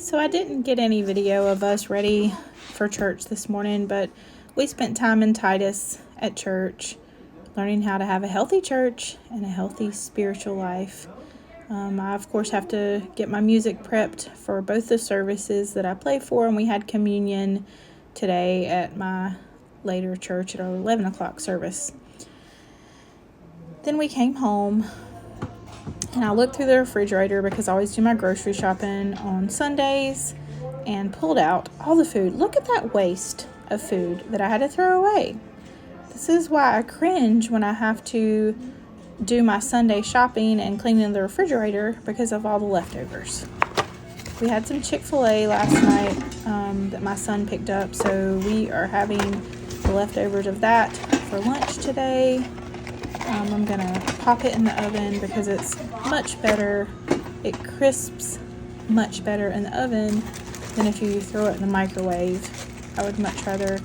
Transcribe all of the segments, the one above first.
So I didn't get any video of us ready for church this morning, but we spent time in Titus at church, learning how to have a healthy church and a healthy spiritual life. I, of course, have to get my music prepped for both the services that I play for, and we had communion today at my later church at our 11 o'clock service. Then we came home, and I looked through the refrigerator because I always do my grocery shopping on Sundays, and pulled out all the food. Look at that waste of food that I had to throw away. This is why I cringe when I have to do my Sunday shopping and cleaning the refrigerator because of all the leftovers. We had some Chick-fil-A last night that my son picked up, so we are having the leftovers of that for lunch today. I'm gonna pop it in the oven because it's much better. It crisps much better in the oven than if you throw it in the microwave. I would much rather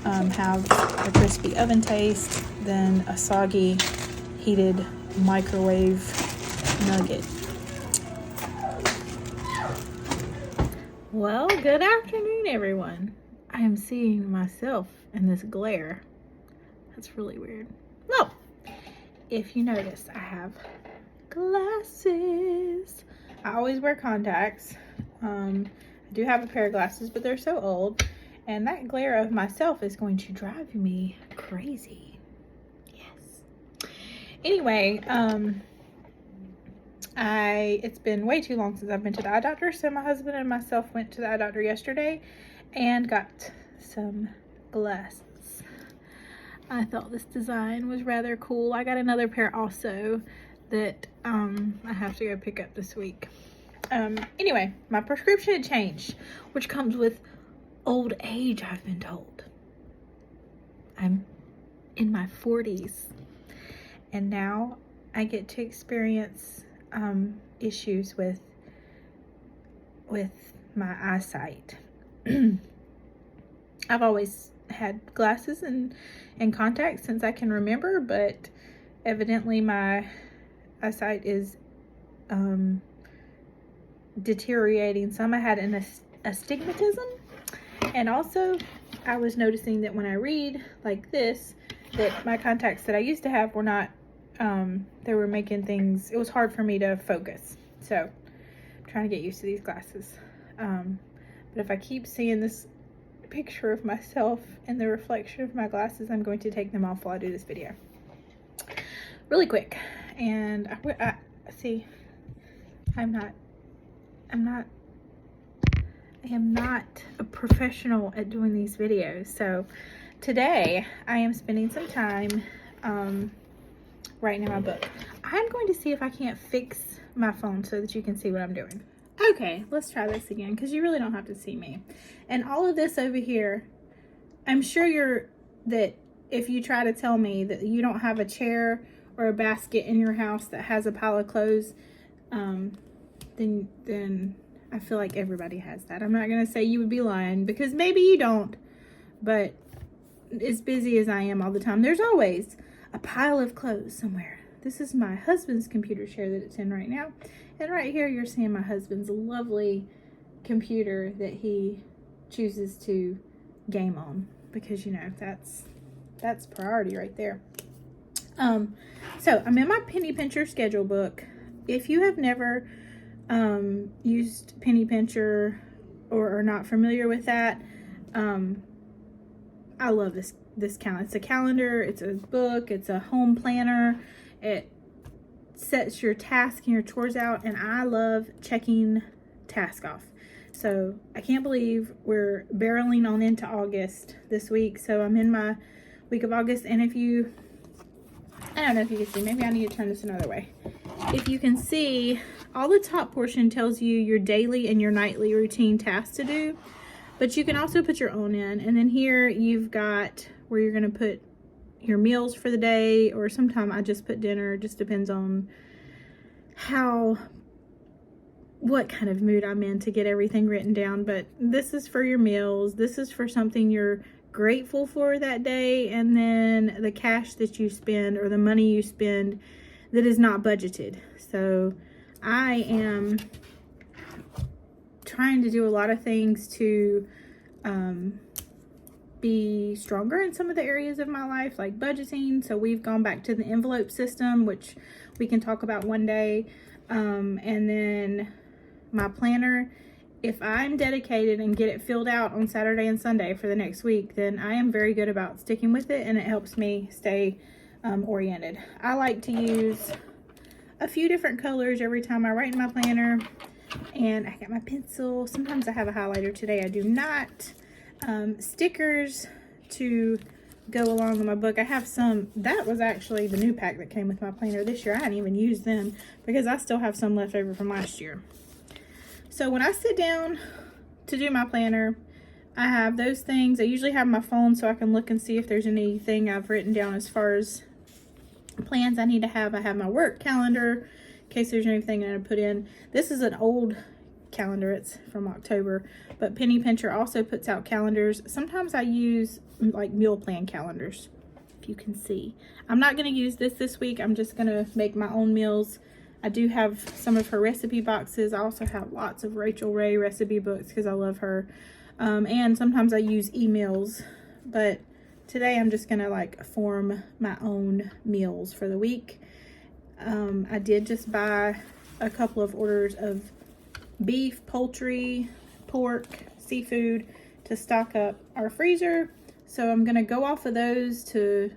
have a crispy oven taste than a soggy, heated microwave nugget. Well, good afternoon, everyone. I am seeing myself in this glare. That's really weird. No, if you notice, I have glasses. I always wear contacts. I do have a pair of glasses, but they're so old, and that glare of myself is going to drive me crazy. Yes. Anyway, it's been way too long since I've been to the eye doctor, so my husband and myself went to the eye doctor yesterday and got some glasses. I thought this design was rather cool. I got another pair also that I have to go pick up this week. Anyway, my prescription had changed, which comes with old age, I've been told. I'm in my 40s, and now I get to experience issues with my eyesight. I've always had glasses and contacts since I can remember, but evidently my eyesight is deteriorating some. I had an astigmatism, and also I was noticing that when I read like this, that my contacts that I used to have were not, they were making things, it was hard for me to focus. So I'm trying to get used to these glasses. But if I keep seeing this picture of myself in the reflection of my glasses, I'm going to take them off while I do this video really quick. And I see, I am not a professional at doing these videos. So today I am spending some time writing in my book. I'm going to see if I can't fix my phone so that you can see what I'm doing. Okay, let's try this again because you really don't have to see me. And all of this over here, I'm sure that if you try to tell me that you don't have a chair or a basket in your house that has a pile of clothes, then I feel like everybody has that. I'm not going to say you would be lying because maybe you don't, but as busy as I am all the time, there's always a pile of clothes somewhere. This is my husband's computer chair that it's in right now. And right here, you're seeing my husband's lovely computer that he chooses to game on because, you know, that's priority right there. So I'm in my Penny Pincher schedule book. If you have never used Penny Pincher or are not familiar with that, I love this calendar. It's a calendar, it's a book, it's a home planner. It sets your tasks and your chores out, and I love checking tasks off. So I can't believe we're barreling on into August this week. So I'm in my week of August, and I don't know if you can see, maybe I need to turn this another way. If you can see, all the top portion tells you your daily and your nightly routine tasks to do, but you can also put your own in. And then here you've got where you're going to put your meals for the day, or sometimes I just put dinner. It just depends on what kind of mood I'm in to get everything written down. But this is for your meals. This is for something you're grateful for that day, and then the cash that you spend or the money you spend that is not budgeted. So I am trying to do a lot of things to be stronger in some of the areas of my life, like budgeting. So we've gone back to the envelope system, which we can talk about one day. And then my planner, if I'm dedicated and get it filled out on Saturday and Sunday for the next week, then I am very good about sticking with it, and it helps me stay oriented. I like to use a few different colors every time I write in my planner, and I got my pencil. Sometimes I have a highlighter. Today I do not. Stickers to go along with my book. I have some, that was actually the new pack that came with my planner this year. I hadn't even used them because I still have some left over from last year. So when I sit down to do my planner, I have those things. I usually have my phone so I can look and see if there's anything I've written down as far as plans I need to have. I have my work calendar in case there's anything I put in. This is an old calendar, it's from October, but Penny Pincher also puts out calendars. Sometimes I use like meal plan calendars, if you can see. I'm not going to use this week. I'm just going to make my own meals. I do have some of her recipe boxes. I also have lots of Rachel Ray recipe books because I love her, and sometimes I use emails, but today I'm just going to like form my own meals for the week. I did just buy a couple of orders of beef, poultry, pork, seafood to stock up our freezer. So I'm going to go off of those to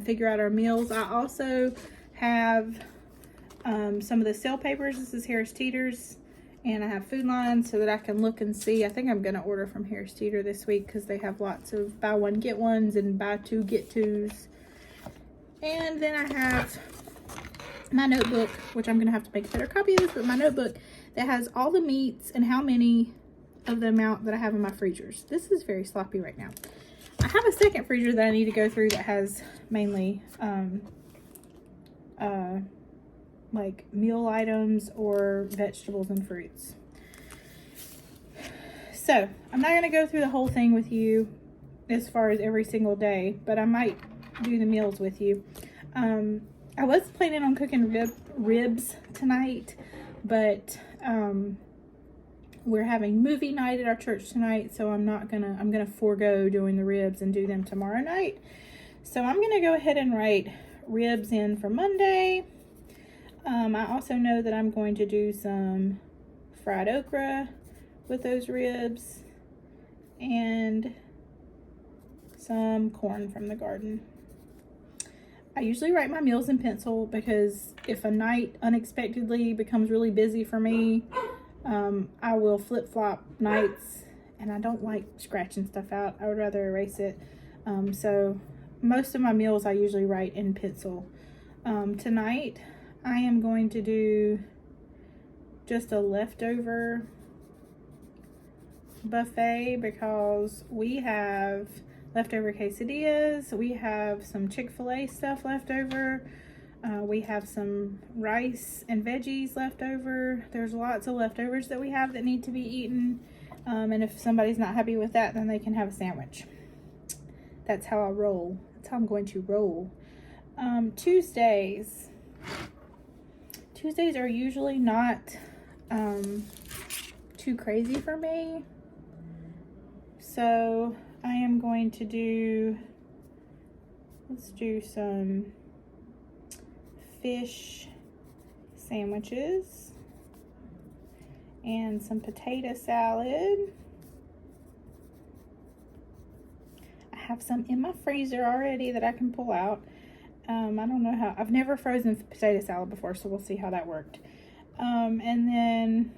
figure out our meals. I also have some of the sale papers. This is Harris Teeter's, and I have Food Line so that I can look and see. I think I'm going to order from Harris Teeter this week because they have lots of buy one get ones and buy two get twos. And then I have my notebook, which I'm going to have to make a better copy of this, but my notebook that has all the meats and how many of the amount that I have in my freezers. This is very sloppy right now. I have a second freezer that I need to go through that has mainly like meal items or vegetables and fruits. So I'm not going to go through the whole thing with you as far as every single day, but I might do the meals with you. I was planning on cooking ribs tonight, but we're having movie night at our church tonight, so I'm gonna forego doing the ribs and do them tomorrow night. So I'm gonna go ahead and write ribs in for Monday. I also know that I'm going to do some fried okra with those ribs and some corn from the garden. I usually write my meals in pencil because if a night unexpectedly becomes really busy for me, I will flip-flop nights, and I don't like scratching stuff out. I would rather erase it. So most of my meals I usually write in pencil. Tonight I am going to do just a leftover buffet because we have leftover quesadillas, we have some Chick-fil-A stuff left over, we have some rice and veggies left over. There's lots of leftovers that we have that need to be eaten, and if somebody's not happy with that, then they can have a sandwich. That's how I roll. That's how I'm going to roll. Tuesdays are usually not too crazy for me, so I am going to do, let's do some fish sandwiches and some potato salad. I have some in my freezer already that I can pull out. I don't know how, I've never frozen potato salad before, so we'll see how that worked. And then,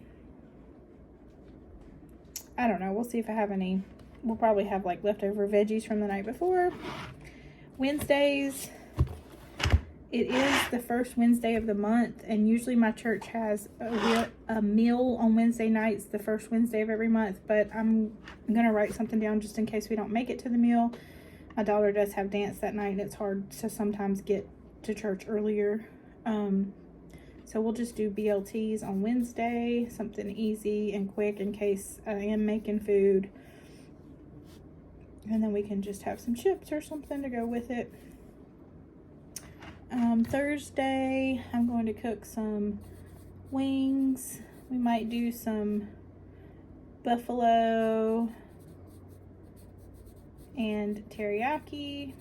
I don't know, we'll see if I have any. We'll probably have like leftover veggies from the night before. Wednesdays, it is the first Wednesday of the month, and usually my church has a meal on Wednesday nights, the first Wednesday of every month, but I'm gonna write something down just in case we don't make it to the meal. My daughter does have dance that night, and it's hard to sometimes get to church earlier. So we'll just do BLTs on Wednesday, something easy and quick in case I am making food. And then we can just have some chips or something to go with it. Thursday, I'm going to cook some wings. We might do some buffalo and teriyaki.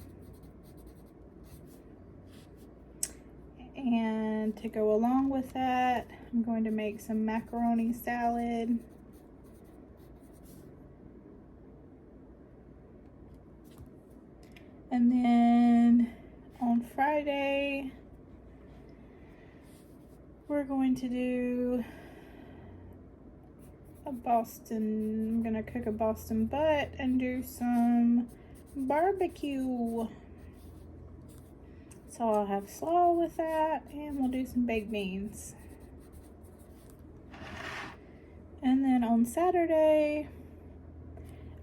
And to go along with that, I'm going to make some macaroni salad. And then on Friday, we're going to do I'm gonna cook a Boston butt and do some barbecue. So I'll have slaw with that, and we'll do some baked beans. And then on Saturday,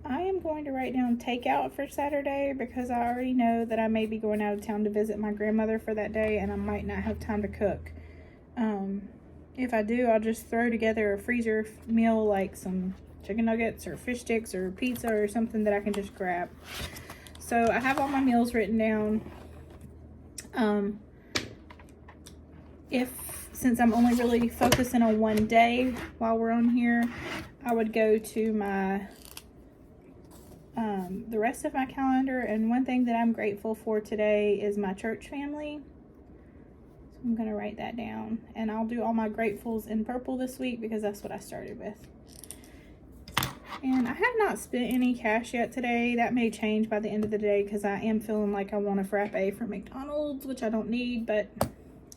I am going to write down takeout for Saturday because I already know that I may be going out of town to visit my grandmother for that day, and I might not have time to cook. If I do, I'll just throw together a freezer meal like some chicken nuggets or fish sticks or pizza or something that I can just grab. So I have all my meals written down. Since I'm only really focusing on one day while we're on here, I would go to my the rest of my calendar, and one thing that I'm grateful for today is my church family. So I'm gonna write that down, and I'll do all my gratefuls in purple this week because that's what I started with. And I have not spent any cash yet today. That may change by the end of the day because I am feeling like I want a frappe from McDonald's, which I don't need, but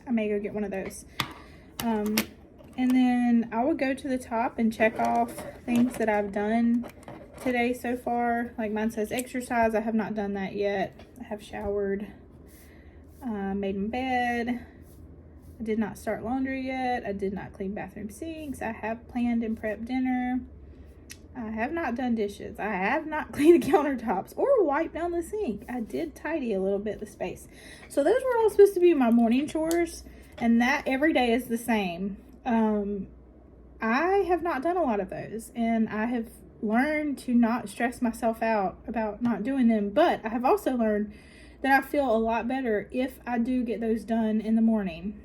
I may go get one of those. And then I will go to the top and check off things that I've done today so far. Like mine says exercise. I have not done that yet. I have showered, made my bed. I did not start laundry yet. I did not clean bathroom sinks. I have planned and prepped dinner. I have not done dishes. I have not cleaned the countertops or wiped down the sink. I did tidy a little bit the space. So those were all supposed to be my morning chores, and that every day is the same. I have not done a lot of those, and I have learned to not stress myself out about not doing them, but I have also learned that I feel a lot better if I do get those done in the morning.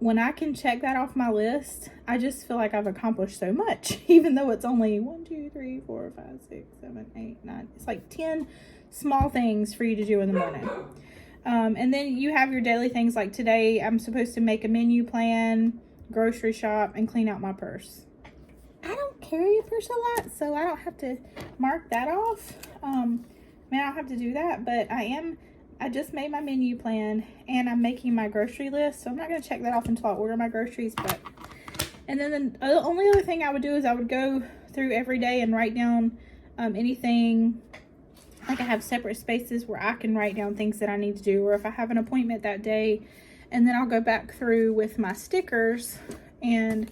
When I can check that off my list, I just feel like I've accomplished so much, even though it's only 1, 2, 3, 4, 5, 6, 7, 8, 9. It's like 10 small things for you to do in the morning. And then you have your daily things like today, I'm supposed to make a menu plan, grocery shop, and clean out my purse. I don't carry a purse a lot, so I don't have to mark that off. I don't have to do that, but I just made my menu plan, and I'm making my grocery list, so I'm not going to check that off until I order my groceries. And then the only other thing I would do is I would go through every day and write down anything. Like I have separate spaces where I can write down things that I need to do, or if I have an appointment that day, and then I'll go back through with my stickers and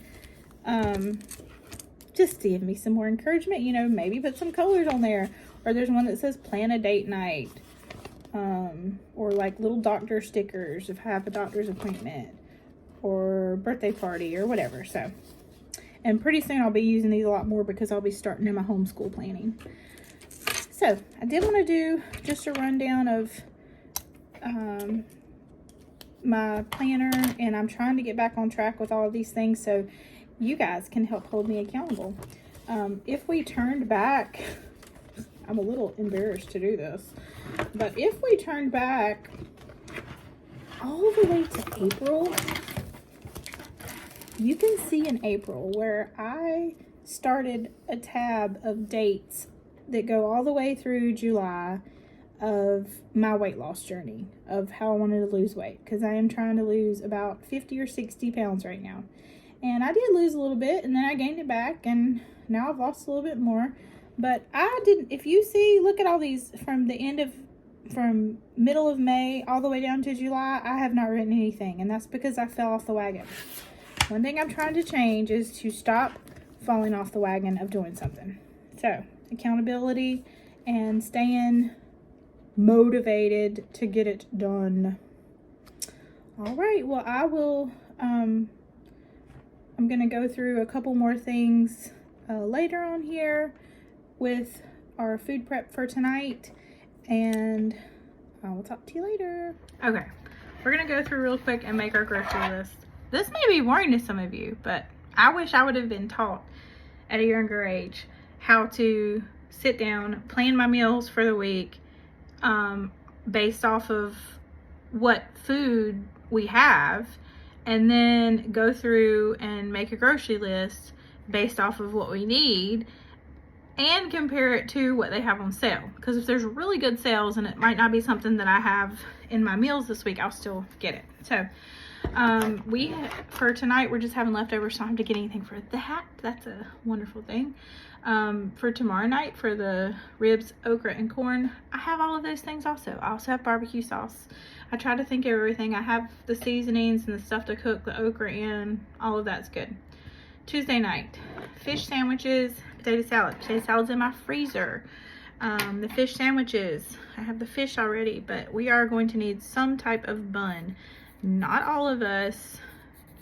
just to give me some more encouragement, maybe put some colors on there, or there's one that says plan a date night. Or like little doctor stickers if I have a doctor's appointment or birthday party or whatever. So, and pretty soon I'll be using these a lot more because I'll be starting in my homeschool planning. So I did want to do just a rundown of my planner, and I'm trying to get back on track with all of these things so you guys can help hold me accountable. If we turned back, I'm a little embarrassed to do this, but if we turn back all the way to April, you can see in April where I started a tab of dates that go all the way through July of my weight loss journey, of how I wanted to lose weight, because I am trying to lose about 50 or 60 pounds right now. And I did lose a little bit, and then I gained it back, and now I've lost a little bit more. But I didn't, if you see, look at all these from middle of May all the way down to July, I have not written anything. And that's because I fell off the wagon. One thing I'm trying to change is to stop falling off the wagon of doing something. So, accountability and staying motivated to get it done. All right, well, I'm going to go through a couple more things later on here with our food prep for tonight, and I will talk to you later. Okay, we're gonna go through real quick and make our grocery list. This may be boring to some of you, but I wish I would have been taught at a younger age how to sit down, plan my meals for the week, based off of what food we have, and then go through and make a grocery list based off of what we need and compare it to what they have on sale. Because if there's really good sales and it might not be something that I have in my meals this week, I'll still get it. So for tonight, we're just having leftovers, so I don't have to get anything for that. That's a wonderful thing. For tomorrow night, for the ribs, okra, and corn, I have all of those things also. I also have barbecue sauce. I try to think of everything. I have the seasonings and the stuff to cook the okra in. All of that's good. Tuesday night, fish sandwiches, potato salad. Potato salad's in my freezer. The fish sandwiches, I have the fish already, but we are going to need some type of bun. Not all of us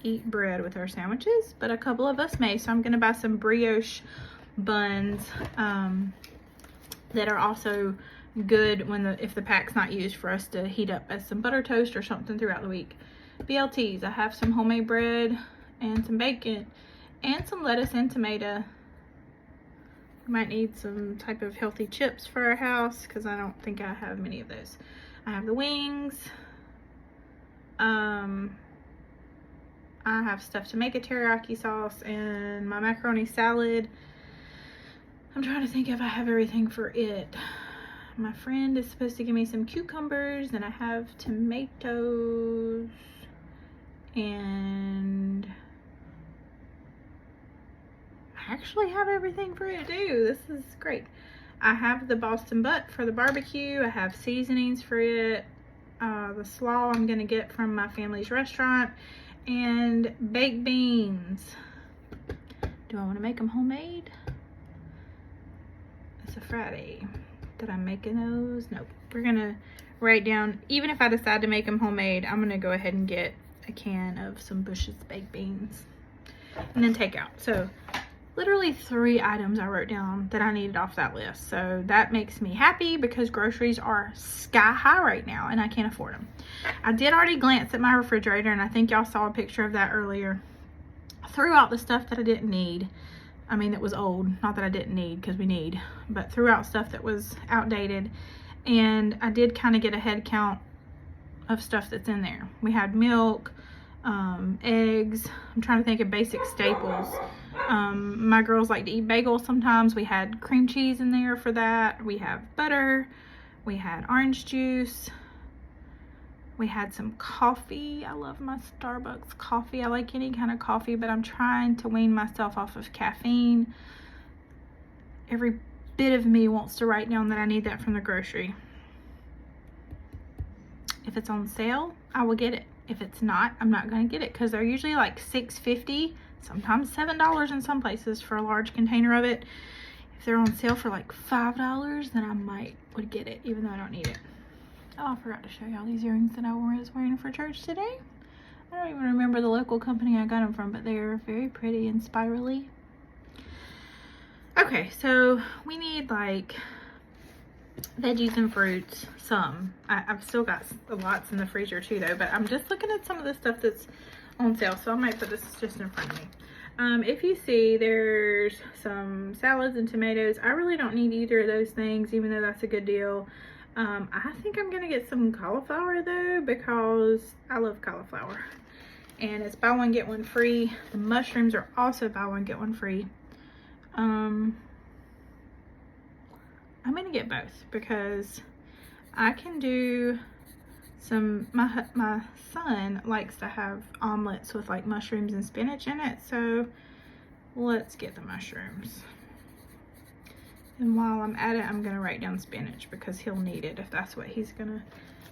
eat bread with our sandwiches, but a couple of us may. So I'm going to buy some brioche buns that are also good if the pack's not used, for us to heat up as some butter toast or something throughout the week. BLTs, I have some homemade bread and some bacon and some lettuce and tomato. Might need some type of healthy chips for our house because I don't think I have many of those. I have the wings. I have stuff to make a teriyaki sauce and my macaroni salad. I'm trying to think if I have everything for it. My friend is supposed to give me some cucumbers, and I have tomatoes, and I actually have everything for it too. This is great. I have the Boston butt for the barbecue. I have seasonings for it. The slaw I'm gonna get from my family's restaurant, and baked beans. Do I want to make them homemade? It's a Friday that I'm making those. Nope. We're gonna write down, even if I decide to make them homemade, I'm gonna go ahead and get a can of some Bush's baked beans and then take out. So literally 3 items I wrote down that I needed off that list. So that makes me happy because groceries are sky high right now and I can't afford them. I did already glance at my refrigerator, and I think y'all saw a picture of that earlier. I threw out the stuff that I didn't need. I mean, it was old. Not that I didn't need, because we need. But threw out stuff that was outdated. And I did kind of get a head count of stuff that's in there. We had milk, eggs. I'm trying to think of basic staples. My girls like to eat bagels sometimes. We had cream cheese in there for that. We have butter. We had orange juice. We had some coffee. I love my Starbucks coffee. I like any kind of coffee, but I'm trying to wean myself off of caffeine. Every bit of me wants to write down that I need that from the grocery. If it's on sale, I will get it. If it's not, I'm not going to get it, because they're usually like $6.50, sometimes $7 in some places for a large container of it. If they're on sale for like $5, then I would get it, even though I don't need it. Oh, I forgot to show y'all these earrings that I was wearing for church today. I don't even remember the local company I got them from, but they're very pretty and spirally. Okay, so we need like veggies and fruits, some. I've still got lots in the freezer too though, but I'm just looking at some of the stuff that's on sale, so I might put this just in front of me. If you see, there's some salads and tomatoes. I really don't need either of those things, even though that's a good deal. I think I'm gonna get some cauliflower though, because I love cauliflower, and it's buy one get one free. The mushrooms are also buy one get one free. I'm gonna get both because I can do some. My son likes to have omelets with like mushrooms and spinach in it, so let's get the mushrooms. And while I'm at it, I'm gonna write down spinach because he'll need it if that's what he's gonna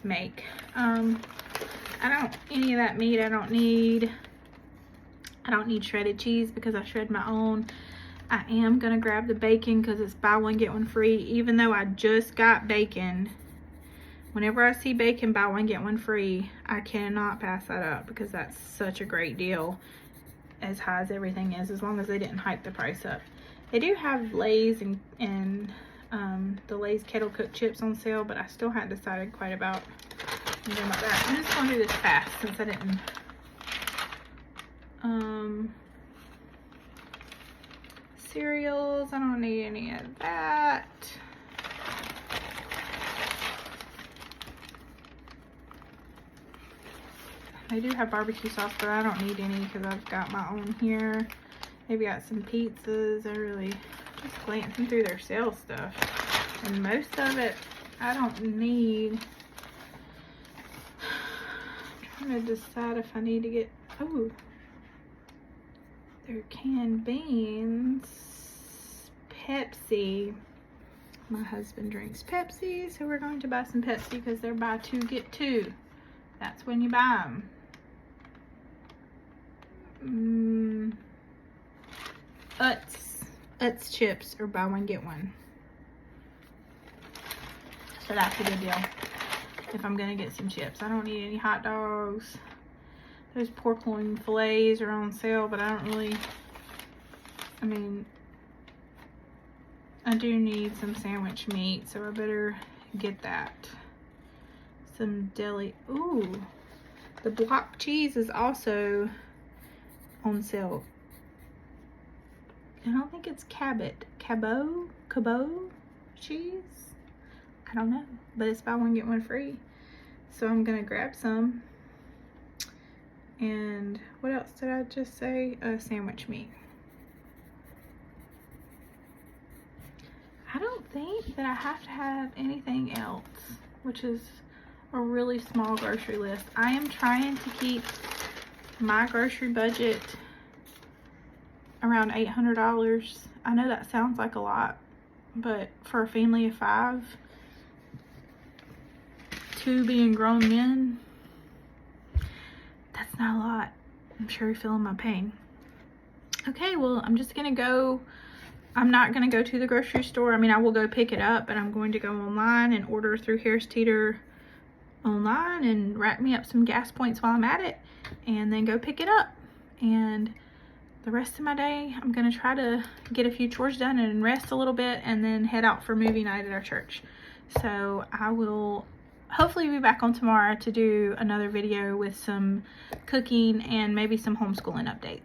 make. Any of that meat I don't need. I don't need shredded cheese because I shred my own. I am gonna grab the bacon because it's buy one get one free, even though I just got bacon. Whenever I see bacon buy one get one free, I cannot pass that up because that's such a great deal, as high as everything is, as long as they didn't hike the price up. They do have Lay's and the Lay's kettle cooked chips on sale, but I still hadn't decided quite about that. I'm just going to do this fast since I didn't. cereals. I don't need any of that. They do have barbecue sauce, but I don't need any because I've got my own here. They've got some pizzas. I really just glancing through their sales stuff. And most of it I don't need. I'm trying to decide if I need to get, oh, their canned beans, Pepsi. My husband drinks Pepsi, so we're going to buy some Pepsi because they're buy two, get two. That's when you buy them. Utz chips are buy one, get one. So that's a good deal if I'm gonna get some chips. I don't need any hot dogs. Those pork loin fillets are on sale, but I don't really, I mean, I do need some sandwich meat, so I better get that. Some deli, ooh, the block cheese is also on sale. I don't think it's Cabot cheese. I don't know, but it's buy one get one free. So I'm gonna grab some. And what else did I just say? Sandwich meat. I don't think that I have to have anything else, which is a really small grocery list. I am trying to keep my grocery budget around $800. I know that sounds like a lot, but for a family of 5, 2 being grown men, that's not a lot. I'm sure you're feeling my pain. Okay, well, I'm just gonna go. I'm not gonna go to the grocery store. I mean, I will go pick it up, but I'm going to go online and order through Harris Teeter online and rack me up some gas points while I'm at it, and then go pick it up. And the rest of my day, I'm gonna try to get a few chores done and rest a little bit, and then head out for movie night at our church. So I will hopefully be back on tomorrow to do another video with some cooking and maybe some homeschooling updates.